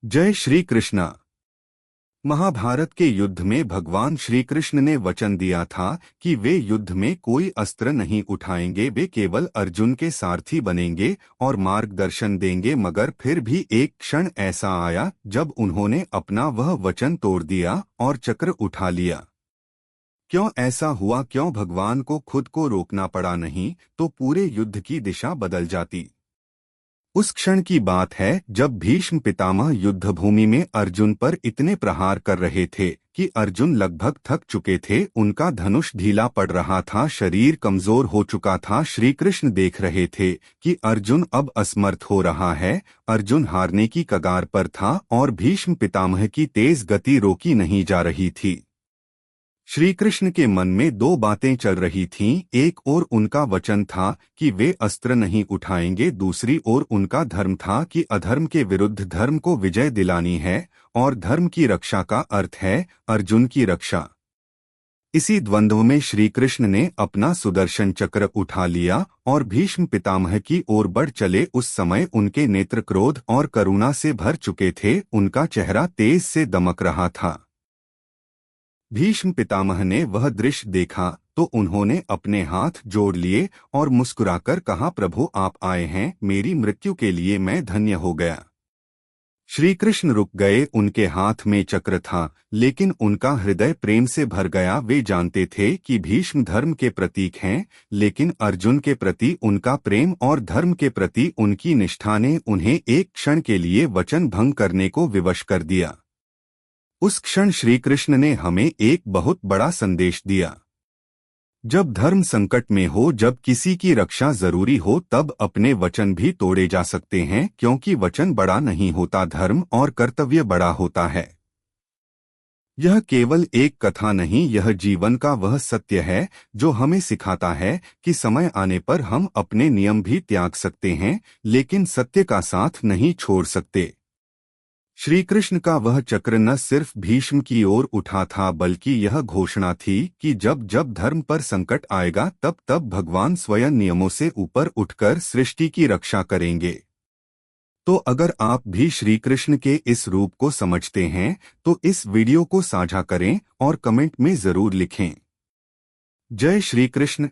जय श्री कृष्णा। महाभारत के युद्ध में भगवान श्री कृष्ण ने वचन दिया था कि वे युद्ध में कोई अस्त्र नहीं उठाएंगे, वे केवल अर्जुन के सारथी बनेंगे और मार्गदर्शन देंगे। मगर फिर भी एक क्षण ऐसा आया जब उन्होंने अपना वह वचन तोड़ दिया और चक्र उठा लिया। क्यों ऐसा हुआ? क्यों भगवान को खुद को रोकना पड़ा? नहीं तो पूरे युद्ध की दिशा बदल जाती। उस क्षण की बात है जब भीष्म पितामह युद्धभूमि में अर्जुन पर इतने प्रहार कर रहे थे कि अर्जुन लगभग थक चुके थे। उनका धनुष ढीला पड़ रहा था, शरीर कमजोर हो चुका था। श्री कृष्ण देख रहे थे कि अर्जुन अब असमर्थ हो रहा है। अर्जुन हारने की कगार पर था और भीष्म पितामह की तेज गति रोकी नहीं जा रही थी। श्री कृष्ण के मन में दो बातें चल रही थीं। एक ओर उनका वचन था कि वे अस्त्र नहीं उठाएंगे, दूसरी ओर उनका धर्म था कि अधर्म के विरुद्ध धर्म को विजय दिलानी है और धर्म की रक्षा का अर्थ है अर्जुन की रक्षा। इसी द्वंद्व में श्री कृष्ण ने अपना सुदर्शन चक्र उठा लिया और भीष्म पितामह की ओर बढ़ चले। उस समय उनके नेत्र क्रोध और करुणा से भर चुके थे, उनका चेहरा तेज से दमक रहा था। भीष्म पितामह ने वह दृश्य देखा तो उन्होंने अपने हाथ जोड़ लिए और मुस्कुराकर कहा, प्रभु आप आए हैं, मेरी मृत्यु के लिए मैं धन्य हो गया। श्री कृष्ण रुक गए। उनके हाथ में चक्र था लेकिन उनका हृदय प्रेम से भर गया। वे जानते थे कि भीष्म धर्म के प्रतीक हैं, लेकिन अर्जुन के प्रति उनका प्रेम और धर्म के प्रति उनकी निष्ठा ने उन्हें एक क्षण के लिए वचन भंग करने को विवश कर दिया। उस क्षण श्री कृष्ण ने हमें एक बहुत बड़ा संदेश दिया। जब धर्म संकट में हो, जब किसी की रक्षा जरूरी हो, तब अपने वचन भी तोड़े जा सकते हैं, क्योंकि वचन बड़ा नहीं होता, धर्म और कर्तव्य बड़ा होता है। यह केवल एक कथा नहीं, यह जीवन का वह सत्य है जो हमें सिखाता है कि समय आने पर हम अपने नियम भी त्याग सकते हैं, लेकिन सत्य का साथ नहीं छोड़ सकते। श्री कृष्ण का वह चक्र न सिर्फ भीष्म की ओर उठा था, बल्कि यह घोषणा थी कि जब जब धर्म पर संकट आएगा तब तब भगवान स्वयं नियमों से ऊपर उठकर सृष्टि की रक्षा करेंगे। तो अगर आप भी श्री कृष्ण के इस रूप को समझते हैं तो इस वीडियो को साझा करें और कमेंट में जरूर लिखें। जय श्री कृष्ण।